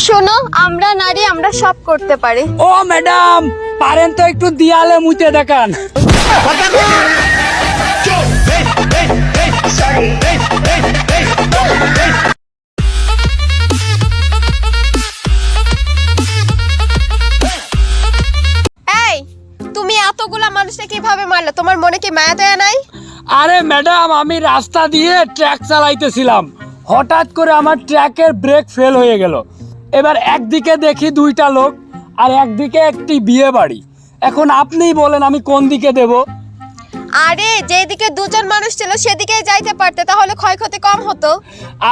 শোনো, আমরা নারী, আমরা সব করতে পারি। ও ম্যাডাম, পারেন তো একটু দিয়ালে মুতে দেখান। এই, তুমি এতগুলা মানুষকে কিভাবে মারলে? তোমার মনে কি মায়া দয়া নাই? আরে ম্যাডাম, আমি রাস্তা দিয়ে ট্রাক চালাইতেছিলাম, হঠাৎ করে আমার ট্রাকের ব্রেক ফেল হয়ে গেল। এবার একদিকে দেখি দুইটা লোক আর একদিকে একটি বিয়ে বাড়ি। এখন আপনিই বলেন আমি কোন দিকে দেব? আরে যেদিকে দুজন মানুষ ছিল সেদিকেই যাইতে পারতে, তাহলে ক্ষয়ক্ষতি কম হতো।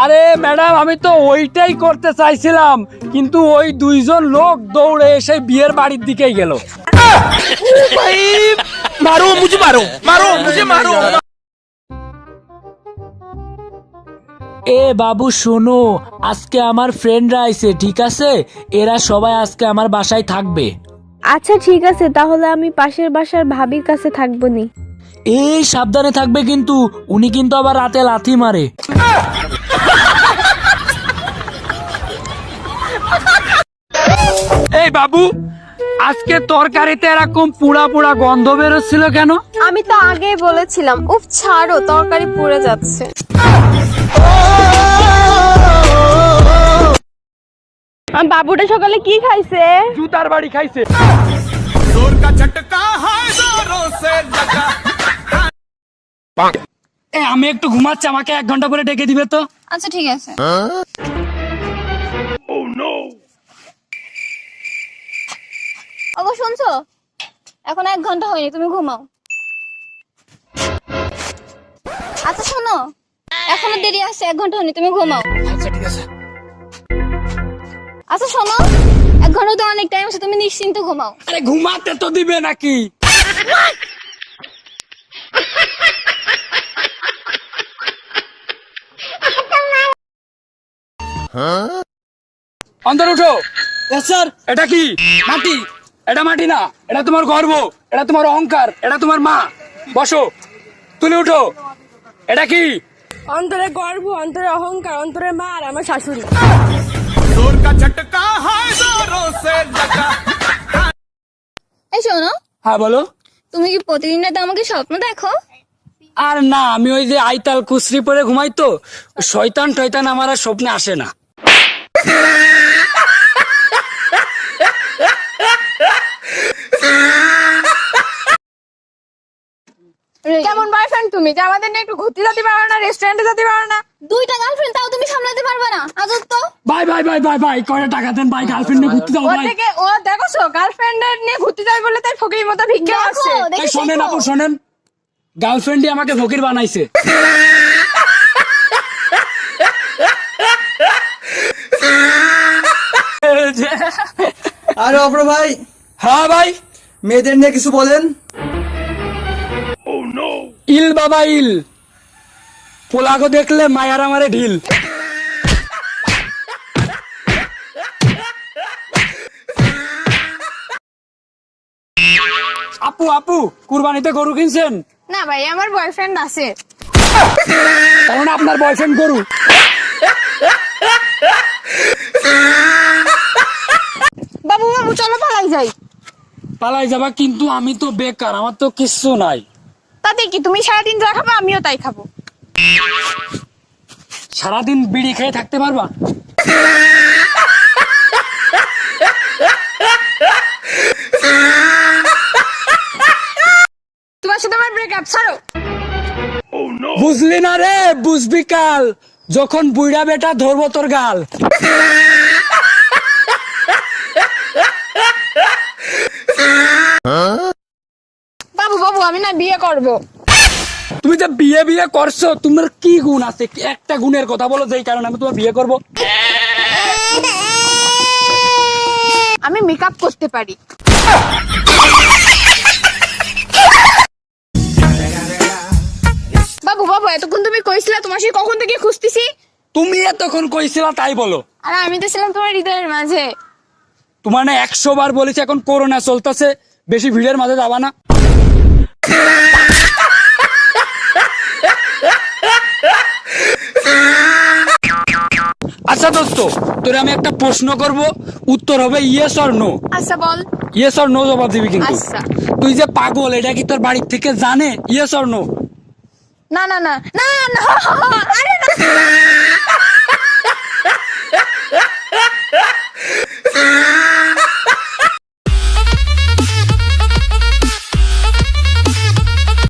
আরে ম্যাডাম, আমি তো ওইটাই করতে চাইছিলাম, কিন্তু ওই দুইজন লোক দৌড়ে এসে বিয়ের বাড়ির দিকেই গেল। मारो मुझे, मारो मारो मुझे, मारो। এ বাবু শোনো, আজকে আমার ফ্রেন্ডরা আইছে, ঠিক আছে? এরা সবাই আজকে আমার বাসায় থাকবে। আচ্ছা ঠিক আছে, তাহলে আমি পাশের বাসার ভাবির কাছে থাকবো নি। এই সাবধানে থাকবে কিন্তু, উনি কিন্তু আবার রাতে লাথি মারে। এই বাবু, আজকে তরকারিতে এরকম পুড়া পুড়া গন্ধ বেরোচ্ছিল কেন? আমি তো আগেই বলেছিলাম। উফ, ছাড়ো, তরকারি পুড়ে যাচ্ছে। বাবুটা সকালে কি খাইছে? জুতার বাড়ি খাইছে। जोर का झटका है जोरों से लगा। আমি একটু ঘুমাচ্ছি, আমাকে 1 ঘন্টা পরে ডেকে দিবে তো? আচ্ছা ঠিক আছে। ওগো শুনছো, এখন 1 ঘন্টা হয়নি, তুমি ঘুমাও। আচ্ছা শোনো, এখনো দেরি আছে, 1 ঘন্টা হয়নি, তুমি ঘুমাও। আচ্ছা ঠিক আছে। আচ্ছা শোনো, 1 ঘন্টা তো অনেক টাইম আছে, তুমি নিশ্চিন্তে ঘুমাও। আরে ঘুমাতে তো দিবে নাকি? অন্তর উঠো। স্যার, এটা কি মাটি? এটা মাটি না, এটা তোমার গর্ব, এটা তোমার অহংকার, এটা তোমার মা। বসো, তুলে উঠো। এটা কি? অন্তরে গর্ব, অন্তরে অহংকার, অন্তরে মা আর আমার শাশুড়ি। जोर का झटका है जोरों से लगा। এই শোনো, হ্যাঁ বলো। তুমি কি প্রতিদিন রাতে আমাকে স্বপ্ন দেখো? আর না, আমি ওই যে আইতাল কুসরি পরে ঘুমাই তো, শয়তান টয়তান আমার আর স্বপ্নে আসে না। কেমন বয়ফ্রেন্ড তুমি যে আমাদের নিয়ে একটু ঘুরতে যেতে পারো না, রেস্টুরেন্টে যেতে পারো না? 2টা গার্লফ্রেন্ড, তাও তুমি সামলাতে পারবে না? আজব তো। ভাই ভাই ভাই ভাই ভাই, কয়টা টাকা দেন ভাই, গার্লফ্রেন্ড নিয়ে ঘুরতে যাও ওর ভাই। থেকে ও দেখোছো, গার্লফ্রেন্ডের নিয়ে ঘুরতে যাবে বলে তাই ফকির মতো ভিক্ষা আসছে। দেখো, এই দেখে শোনেন শেখো। আপু, শোনেন, গার্লফ্রেন্ডই আমাকে ফকির বানাইছে। আরে অপর ভাই, হ্যাঁ ভাই। মেয়েদের নিয়ে কিছু বলেন। ইল বাবা ইল, পোলাগো দেখলে মায়ার আমারে ঢিল। আপু আপু, কুরবানিতে গরু কিনছেন? না ভাই, আমার বয়ফ্রেন্ড আছে। কারণ আপনার বয়ফ্রেন্ড গরু। বাবু বাবু চলো পালাই যাই। পালাই যাবা? কিন্তু আমি তো বেকার, আমার তো কিচ্ছু নাই। তাতে কি, তুমি সারাদিন যা খাবে আমিও তাই খাবো। সারাদিন বিড়ি খেয়ে থাকতে পারবা? তোমার সাথে আমার ব্রেকআপ, ছাড়ো। বুঝলি না রে, বুঝবি কাল, যখন বুইড়া বেটা ধরবো তোর গাল। বাবু বাবু, আমি না বিয়ে করব। তুমি যে বিয়ে বিয়ে করছো, তোমার কি গুণ আছে? একটা গুণের কথা বলো যেই কারণে আমি তোমার বিয়ে করব। আমি মেকআপ করতে পারি। বাবু বাবু, এতক্ষণ তুমি কইছিলা, তোমার সাথে কখন থেকে খুঁজতেছি। তুমি এতক্ষণ কইছিলা তাই বলো। আরে আমি তো ছিলাম তোমার হৃদয়ের মাঝে। তোমার না 100 বার বলেছি, এখন করোনা চলতেছে, বেশি ভিড়ের মাঝে যাবা না। আচ্ছা আচ্ছা দোস্ত, তোরে আমি একটা প্রশ্ন করব, উত্তর হবে ইয়েস অর নো। আচ্ছা বল। ইয়েস অর নো জবাব দিবি কিন্তু। আচ্ছা। তুই যে পাগল, এটা কি তোর বাড়ির থেকে জানে? Yes or no? না না না না না আরে না